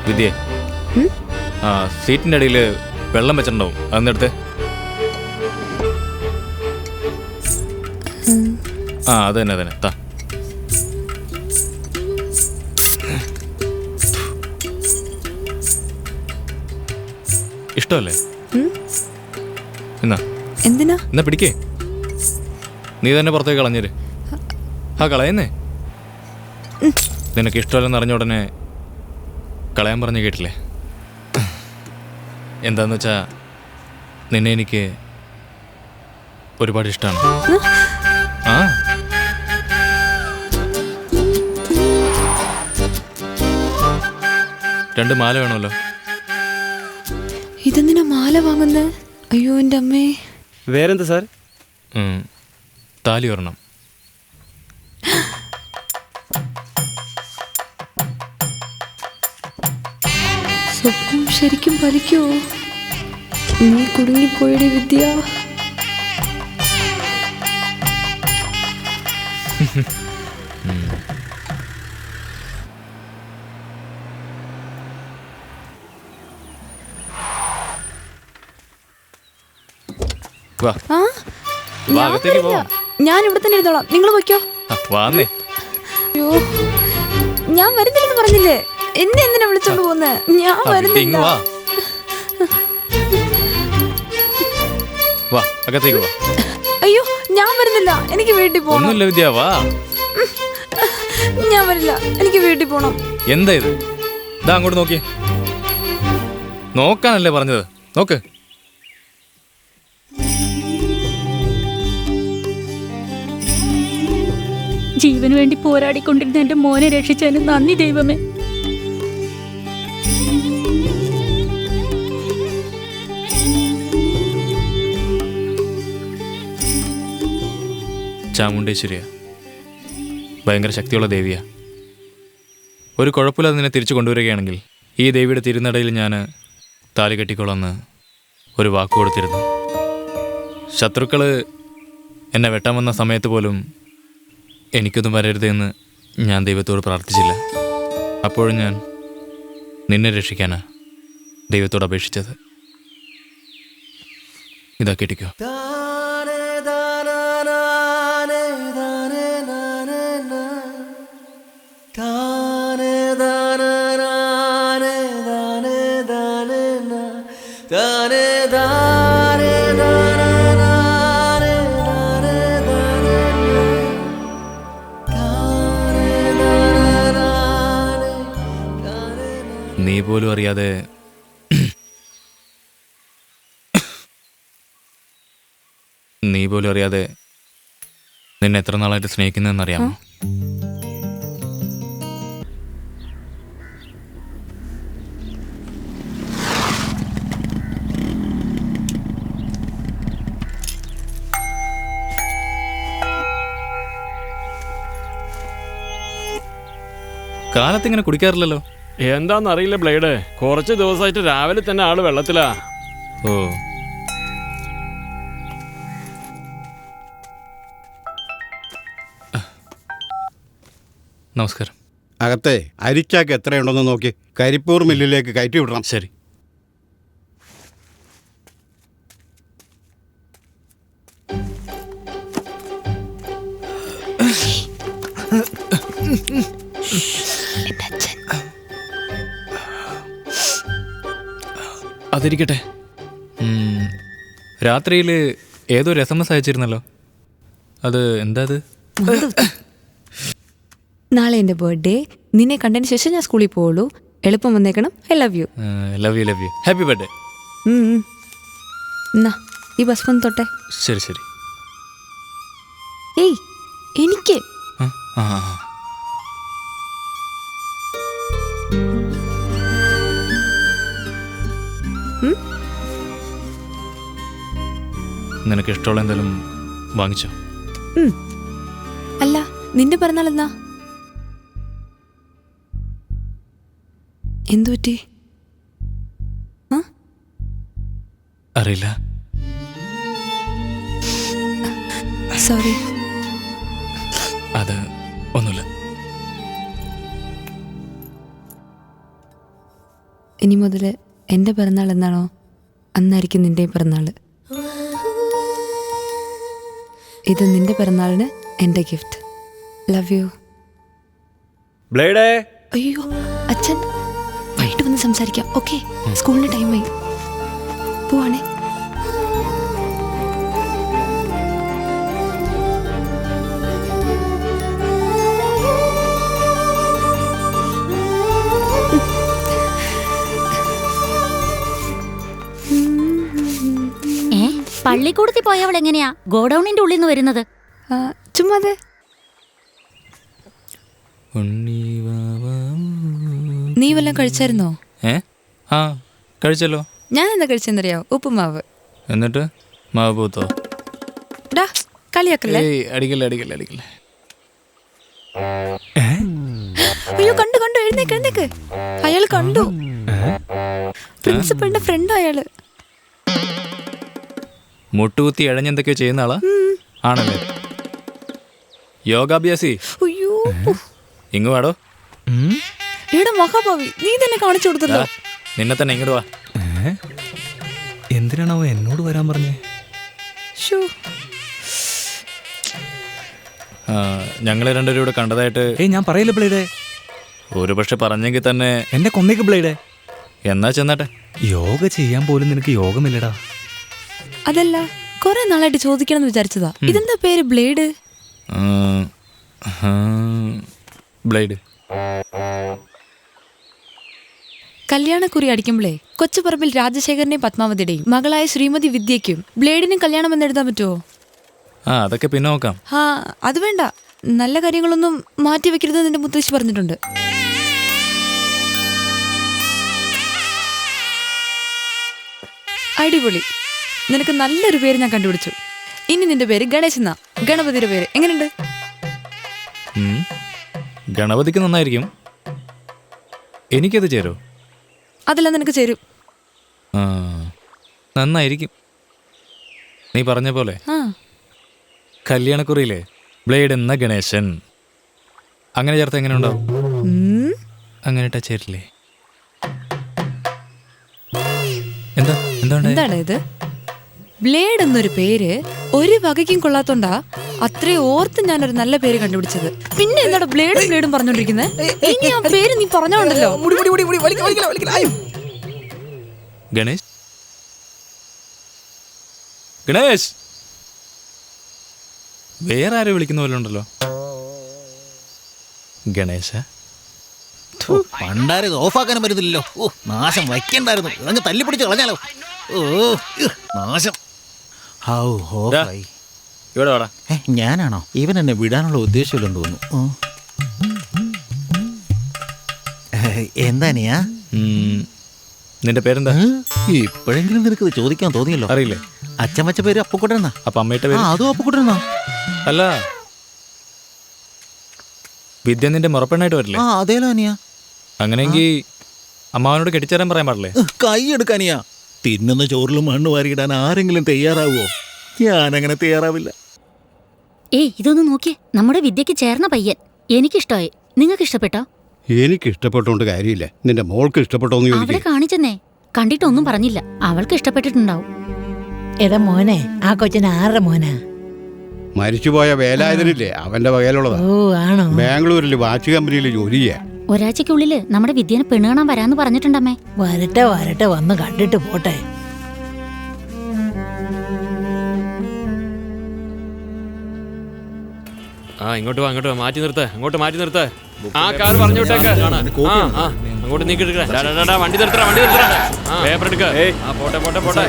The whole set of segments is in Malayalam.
വിദ്യേ, ആ സീറ്റിൻ്റെ അടിയിൽ വെള്ളം വെച്ചിട്ടുണ്ടാവും, അതെന്നെടുത്ത്. ആ അത് തന്നെ തന്നെ താ. ഇഷ്ടമല്ലേ? എന്നാ എന്തിനാ? എന്നാ പിടിക്കേ, നീ തന്നെ പുറത്തേക്ക് കളഞ്ഞേര്. ആ കളയുന്നേ. നിനക്ക് ഇഷ്ടമല്ലെന്ന് അറിഞ്ഞ ഉടനെ കളയാൻ പറഞ്ഞ് കേട്ടില്ലേ? എന്താന്ന് വെച്ചാ നിന്നെ എനിക്ക് ഒരുപാട് ഇഷ്ടമാണ്. ആ രണ്ട് മാല വേണമല്ലോ. ഇതെന്തിനാ മാല വാങ്ങുന്നത്? അയ്യോ എൻ്റെ അമ്മേ. വേറെന്താ സാർ? താലി ഒരെണ്ണം. സ്വപ്നം ശരിക്കും ഫലിക്കുമോ? നീ കുടുങ്ങിപ്പോയടി വിദ്യ. വാ ആ വാ, അകത്തേക്ക് പോ. ഞാൻ ഇവിടെ തന്നെ ഇരുന്നോളാം, നിങ്ങൾ പോയിക്കോ. വാന്നേ. അയ്യോ, ഞാൻ വരുന്നില്ലെന്ന് പറഞ്ഞില്ലേ? എന്നെ എന്തിനാ വിളിച്ചോണ്ട് പോകുന്നത്? ഞാൻ വരുന്നില്ല. വാ വാ, അകത്തേക്ക് വാ. അയ്യോ, ഞാൻ വരുന്നില്ല, എനിക്ക് വീട്ടിൽ പോകണം. ഒന്നുമില്ല വിദ്യ, വാ. ഞാൻ വരില്ല, എനിക്ക് വീട്ടിൽ പോകണം. എന്താ ഇത്? ഇതാ അങ്ങോട്ട് നോക്കിയേ. നോക്കാനല്ലേ പറഞ്ഞത്, നോക്ക്. ജീവന് വേണ്ടി പോരാടിക്കൊണ്ടിരുന്ന എന്റെ മോനെ രക്ഷിച്ചതിന് നന്ദി ദൈവമേ. ചാമുണ്ടേശ്വരിയാ, ഭയങ്കര ശക്തിയുള്ള ദേവിയാ. ഒരു കുഴപ്പമില്ലാതെ നിന്നെ തിരിച്ചു കൊണ്ടുവരികയാണെങ്കിൽ ഈ ദേവിയുടെ തിരുനടയിൽ ഞാൻ താലി കെട്ടിക്കൊള്ളാന്ന് ഒരു വാക്ക് കൊടുത്തിരുന്നു. ശത്രുക്കൾ എന്നെ വെട്ടാൻ വന്ന സമയത്ത് പോലും എനിക്കൊന്നും വരരുതെന്ന് ഞാൻ ദൈവത്തോട് പ്രാർത്ഥിച്ചില്ല. അപ്പോഴും ഞാൻ നിന്നെ രക്ഷിക്കാനാ ദൈവത്തോട് അപേക്ഷിച്ചത്. ഇതാ കെട്ടിക്കോ. നീ പോലും അറിയാതെ നിന്നെ എത്ര നാളായിട്ട് സ്നേഹിക്കുന്നതെന്നറിയാമോ? കാലത്തിങ്ങനെ കുടിക്കാറില്ലല്ലോ. എന്താന്നറിയില്ല ബ്ലേഡ്, കുറച്ച് ദിവസമായിട്ട് രാവിലെ തന്നെ ആള് വെള്ളത്തിലാ. ഓ, നമസ്കാരം. അകത്തെ അരിക്കാക്ക് എത്രയുണ്ടെന്ന് നോക്കി കരിപ്പൂർ മില്ലിലേക്ക് കയറ്റി വിടണം. ശരി. അതിരിക്കട്ടെ. രാത്രിയിൽ ഏതോ SMS അയച്ചിരുന്നല്ലോ, അത് എന്താ? അത് നാളെ എൻ്റെ ബർത്ത്ഡേ. നിന്നെ കണ്ടതിന് ശേഷം ഞാൻ സ്കൂളിൽ പോവുള്ളൂ. എളുപ്പം വന്നേക്കണം. I love you. Love you, love you. Happy birthday. എന്നാ ഈ ബസ് വന്ന് തൊട്ടെ. ശരി ശരി. ഏയ്, എനിക്ക് നിനക്ക് ഇഷ്ടമുള്ള എന്തെങ്കിലും വാങ്ങിച്ചോ? അല്ല, നിന്റെ പിറന്നാൾ എന്നാ? എന്തു പറ്റി? അറിയില്ല. സോറി. അത് ഒന്നുമില്ല. ഇനി മുതൽ എൻ്റെ പിറന്നാൾ എന്നാണോ അന്നായിരിക്കും നിൻ്റെയും പിറന്നാൾ. ഇത് നിൻ്റെ പിറന്നാളിന് എൻ്റെ ഗിഫ്റ്റ്. Love you. ബ്ലേഡേ. അയ്യോ അച്ഛൻ, വൈകിട്ട് വന്ന് സംസാരിക്കാം. ഓക്കെ, സ്കൂളിന് ടൈമായി. പോവാണേ. പള്ളിക്കൂടത്തിൽ പോയവൾ എങ്ങനെയാ ഗോഡൌണിന്റെ ഉള്ളിൽ നിന്ന് വരുന്നത്? ചുമ്മാതെ. നീ വല്ലതും കഴിച്ചായിരുന്നോ? ആ കഴിച്ചല്ലോ. ഞാൻ എന്താ കഴിച്ചെന്നറിയോ? ഉപ്പുമാവ്. എന്നിട്ട് മാവ് പൂത്തോ? ഡാ കളിയാക്കല്ലേ. അടിക്കല്ലേ അടിക്കല്ലേ അടിക്കല്ലേ. അയ്യോ കണ്ടു കണ്ടു, എഴുന്നേക്ക് എഴുന്നേക്ക്. അയാൾ കണ്ടു. പ്രിൻസിപ്പളിന്റെ ഫ്രണ്ട് അയാള്. മുട്ടുകുത്തി ഇഴഞ്ഞെന്തൊക്കെയോ ചെയ്യുന്ന ആളാ ആണല്ലേ? യോഗാഭ്യാസി. അയ്യോ ഇങ്ങ് വാടോ. എടാ മഹാഭാവി, നീ തന്നെ കാണിച്ചു കൊടുത്തല്ലോ. നിന്നെ തന്നെ ഇങ്ങോട്ട് വാ. എന്തിനാണോ എന്നോട് വരാൻ പറഞ്ഞേ? ഞങ്ങൾ രണ്ടുപേരും ഇവിടെ കണ്ടതായിട്ട് ഞാൻ പറയില്ല ബ്ലേഡേ. ഒരു പക്ഷെ പറഞ്ഞെങ്കിൽ തന്നെ എന്നെ കൊന്നേക്ക് ബ്ലേഡേ. എന്നാ ചെന്നാട്ടെ. യോഗ ചെയ്യാൻ പോലും നിനക്ക് യോഗമില്ലടാ. അതല്ല, കുറെ നാളായിട്ട് ചോദിക്കണം എന്ന് വിചാരിച്ചതാ. ഇതെന്താ പേര്? ബ്ലേഡ്. ബ്ലേഡ്. കല്യാണക്കുറി അടിക്കുമ്പോഴേ കൊച്ചുപറമ്പിൽ രാജശേഖരനെയും പത്മാവതിയുടെയും മകളായ ശ്രീമതി വിദ്യയ്ക്കും ബ്ലേഡിനും കല്യാണം എന്ന് എഴുതാൻ പറ്റുമോ? അതൊക്കെ പിന്നെ നോക്കാം. അത് വേണ്ട. നല്ല കാര്യങ്ങളൊന്നും മാറ്റി വെക്കരുതെന്ന് എന്റെ മുത്തശ്ശി പറഞ്ഞിട്ടുണ്ട്. അടിപൊളി. നിനക്ക് നല്ലൊരു പേര് ഞാൻ കണ്ടുപിടിച്ചു. ഇനി നിന്റെ പേര് ഗണേശ് എന്നാ. ഗണപതിയുടെ പേര് എങ്ങനെയുണ്ട്? ഗണപതിക്ക് നന്നായിരിക്കും. എനിക്കത് ചേരോ? അതെല്ലാം നിനക്ക് ചേരും. നന്നായിരിക്കും. നീ പറഞ്ഞ പോലെ കല്യാണക്കുറിയിലെ ബ്ലേഡ് എന്ന ഗണേശൻ അങ്ങനെ ചേർത്ത് എങ്ങനെ ഉണ്ടാവും? അങ്ങനെ ഇട്ടാ ചേരില്ലേ? എന്താണ് ഇത്? ബ്ലേഡ് എന്നൊരു പേര് ഒരു വകയ്ക്കും കൊള്ളാത്തോണ്ടാ അത്രേ ഓർത്ത് ഞാനൊരു നല്ല പേര് കണ്ടുപിടിച്ചത്. പിന്നെ എന്താണ് ബ്ലേഡും ബ്ലേഡും പറഞ്ഞോണ്ടിരിക്കുന്നത്? ഇനി ആ പേര് നീ പറഞ്ഞോണ്ടല്ലോ. ഗണേശ്, ഗണേശ്, വേറെ ആരും വിളിക്കുന്ന പോലെ ഉണ്ടല്ലോ. ഗണേശ. പണ്ടാരെ ഓഫാക്കാനും പറ്റുന്നില്ലല്ലോ. നാശം വയ്ക്കണ്ടായിരുന്നു. അങ്ങ് തല്ലിപ്പിടിച്ച് കളഞ്ഞാലോ. നാശം. ഇവിടെ വാടാ. ഞാനാണോ? ഇവൻ എന്നെ വിടാനുള്ള ഉദ്ദേശമില്ലെന്ന് തോന്നുന്നു. എന്താ നീയാ? നിന്റെ പേരെന്താ? ഇപ്പോഴെങ്കിലും നിനക്ക് ചോദിക്കാൻ തോന്നിയല്ലോ. അറിയില്ലേ? അച്ഛൻ വെച്ച പേര് അപ്പുക്കുട്ടനാ. അപ്പൊ അമ്മയുടെ പേര്? അതും അപ്പുക്കുട്ടനാ. അല്ല, വിദ്യ നിന്റെ മുറപ്പെണ്ണായിട്ട് വരില്ലേ? അതേലോ അനിയാ. അങ്ങനെയെങ്കിൽ അമ്മാവനോട് കെട്ടിച്ചേരാൻ പറയാൻ പാടില്ലേ? കൈ എടുക്കാനിയാ. തിന്നുന്ന ചോറിലും മണ്ണ് വാരിയിടാൻ ആരെങ്കിലും തയ്യാറാവോ? ഞാനങ്ങനെ തയ്യാറാവില്ല. ഇതൊന്ന് നോക്കിയേ. നമ്മുടെ വിദ്യക്ക് ചേർന്ന പയ്യൻ. എനിക്കിഷ്ടമായി. നിങ്ങൾക്ക് ഇഷ്ടപ്പെട്ടോ? എനിക്ക് ഇഷ്ടപ്പെട്ടോണ്ട് കാര്യമില്ല. നിന്റെ മോൾക്ക് ഇഷ്ടപ്പെട്ടോന്ന് അവിടെ ചോദിക്കും. കാണിച്ചെന്നേ. കണ്ടിട്ടൊന്നും പറഞ്ഞില്ല. അവൾക്ക് ഇഷ്ടപ്പെട്ടിട്ടുണ്ടാവും. എടാ മോനെ, ആ കൊച്ചിന് ആരുടെ മോനാ? മരിച്ചുപോയ വേലായുധനില്ലേ, അവന്റെ വകയിലുള്ളതാ. ഓ ആണോ? ബാംഗ്ലൂരിൽ വാച്ച് കമ്പനിയിൽ ജോലി ചെയ്യാ. ഒരാഴ്ചക്കുള്ളില് നമ്മുടെ വിദ്യനെ പെണ്ണ് കാണാൻ വരാന്ന് പറഞ്ഞിട്ടുണ്ടമ്മേ. വരട്ടെ വരട്ടെ, വന്ന് കണ്ടിട്ട് പോട്ടെ. ഇങ്ങോട്ട് വാ, അങ്ങോട്ട് മാറ്റി നിർത്ത്. അങ്ങോട്ട് മാറ്റി നിർത്ത്. ആ കാർ പറഞ്ഞു വിട്ടേക്ക്. അങ്ങോട്ട് നീക്കിട്ട് വണ്ടി നിർത്തടാ, വണ്ടി നിർത്തടാ. പേപ്പർ എടുക്ക. പോട്ടെ പോട്ടെ പോട്ടെ.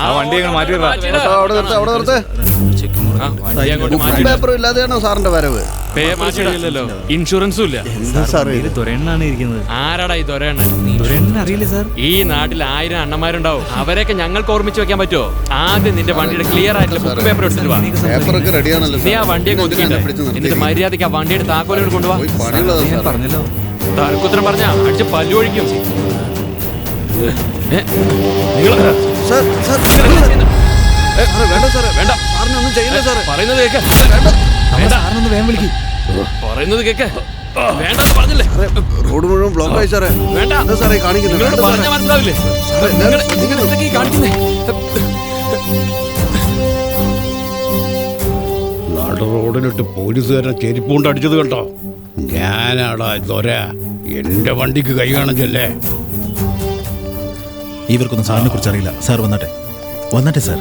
ആ വണ്ടി മാറ്റി പേപ്പർ ഇല്ലാതെയാണോ സാറിന്റെ വരവ്? പേപ്പർ ശരിയല്ലല്ലോ, ഇൻഷുറൻസും ഇല്ല. ദൊരണ്ണാണ് ഇരിക്കുന്നത്. ആരാടാ ഈ ദൊരണ്ണൻ? അറിയില്ല സാർ. ഈ നാട്ടിൽ 1000 അണ്ണന്മാരുണ്ടാവും. അവരെയൊക്കെ ഞങ്ങൾക്ക് ഓർമ്മിച്ച് വെക്കാൻ പറ്റുമോ? ആദ്യം നിന്റെ വണ്ടിയുടെ ക്ലിയർ ആയിട്ടുള്ള ബുക്ക് പേപ്പർ എടുത്തിട്ട് വാ. പേപ്പറൊക്കെ റെഡിയാണല്ലോ. നീ ആ വണ്ടിയെ ഒതുക്കിയിട്ട് എന്നിട്ട് മര്യാദയ്ക്ക് ആ വണ്ടിയുടെ താക്കോലുകൾ കൊണ്ടുപോവാ. ഞാൻ പറഞ്ഞല്ലോ. തർക്കുത്തരം പറഞ്ഞാ അടിച്ച് പല്ലു ഒഴിക്കും. പറയുന്നത് കേക്ക്. പറയുന്നത് കേക്ക്. വേണ്ടെന്ന് പറഞ്ഞില്ലേ? റോഡ് മുഴുവൻ ബ്ലോക്ക് ആയി സാറേ. വേണ്ട. എന്താ സാറേ കാണിക്കുന്നത്? നിങ്ങളോട് പറഞ്ഞാൽ മനസ്സിലാവില്ലേ? നിങ്ങൾ എന്തൊക്കെ ഈ കാണിക്കുന്നേ? നട റോഡിലിട്ട് പോലീസുകാരനെ ചെരിപ്പുകൊണ്ട് അടിച്ചത് കണ്ടോ? ഞാനാടാ ദൊര. എന്റെ വണ്ടിക്ക് കൈ കാണിച്ചല്ലേ? ഇവർക്കൊന്നും സാറിനെ കുറിച്ച് അറിയില്ല. സാർ വന്നട്ടെ വന്നട്ടെ സാർ.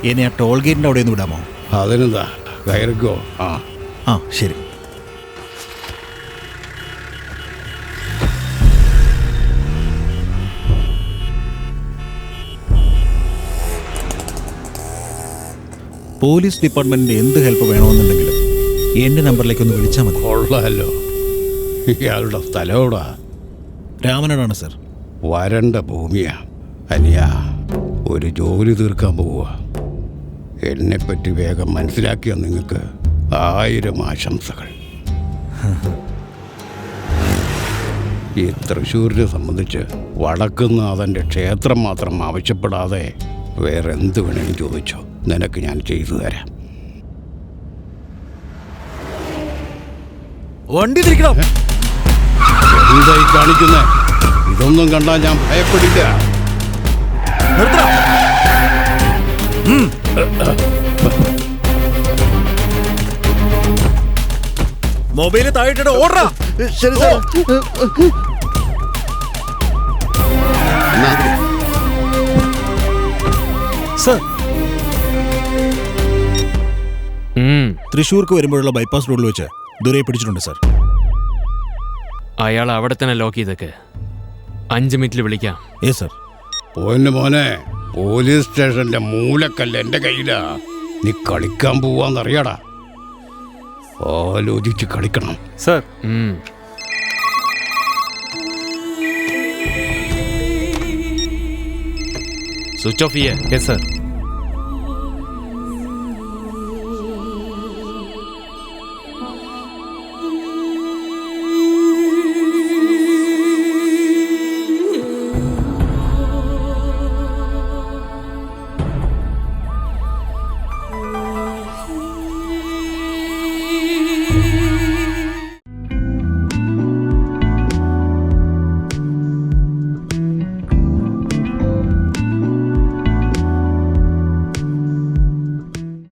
എന്നെ ആ ടോൾ ഗേറ്റിന്റെ അവിടെ ഒന്ന് വിടാമോ? അതിനെന്താ, കയറിക്കോ. ആ ശരി. പോലീസ് ഡിപ്പാർട്ട്മെന്റിന്റെ എന്ത് ഹെൽപ്പ് വേണമെന്നുണ്ടെങ്കിലും എന്റെ നമ്പറിലേക്ക് ഒന്ന് വിളിച്ചാൽ മതി. കൊള്ളാലോ. ഇയാളുടെ സ്ഥലം എവിടാ? രാമനാടാണ് സാർ. വരണ്ട ഭൂമിയാ. അനിയ ഒരു ജോലി തീർക്കാൻ പോവുക. എന്നെപ്പറ്റി വേഗം മനസ്സിലാക്കിയ നിങ്ങൾക്ക് 1000 ആശംസകൾ. ഈ തൃശ്ശൂരിനെ സംബന്ധിച്ച് വടക്കുന്നാഥൻ്റെ ക്ഷേത്രം മാത്രം ആവശ്യപ്പെടാതെ വേറെ എന്ത് വേണമെങ്കിലും ചോദിച്ചോ, നിനക്ക് ഞാൻ ചെയ്തു തരാം. വണ്ടി തിരിക്കണം. എന്തായി കാണിക്കുന്നേ? ഇതൊന്നും കണ്ടാൽ ഞാൻ ഭയപ്പെടില്ല. മൊബൈല് താഴെ ഓടാ. ശരി സാർ. സർ, തൃശ്ശൂർക്ക് വരുമ്പോഴുള്ള ബൈപ്പാസ് റോഡിൽ വെച്ച് ദുരയെ പിടിച്ചിട്ടുണ്ട് സാർ. അയാൾ അവിടെ തന്നെ ലോക്ക് ചെയ്തേക്ക്. 5 മിനിറ്റിൽ വിളിക്കാം. സർ. പോയിന്റ് മോനെ, പോലീസ് സ്റ്റേഷന്റെ മൂലക്കല്ല് എന്റെ കയ്യിലാ. നീ കളിക്കാൻ പോവാന്നറിയാടാ. ആലോചിച്ച് കളിക്കണം. സാർ. സ്വിച്ച് ഓഫ് ചെയ്യേ. Yes sir.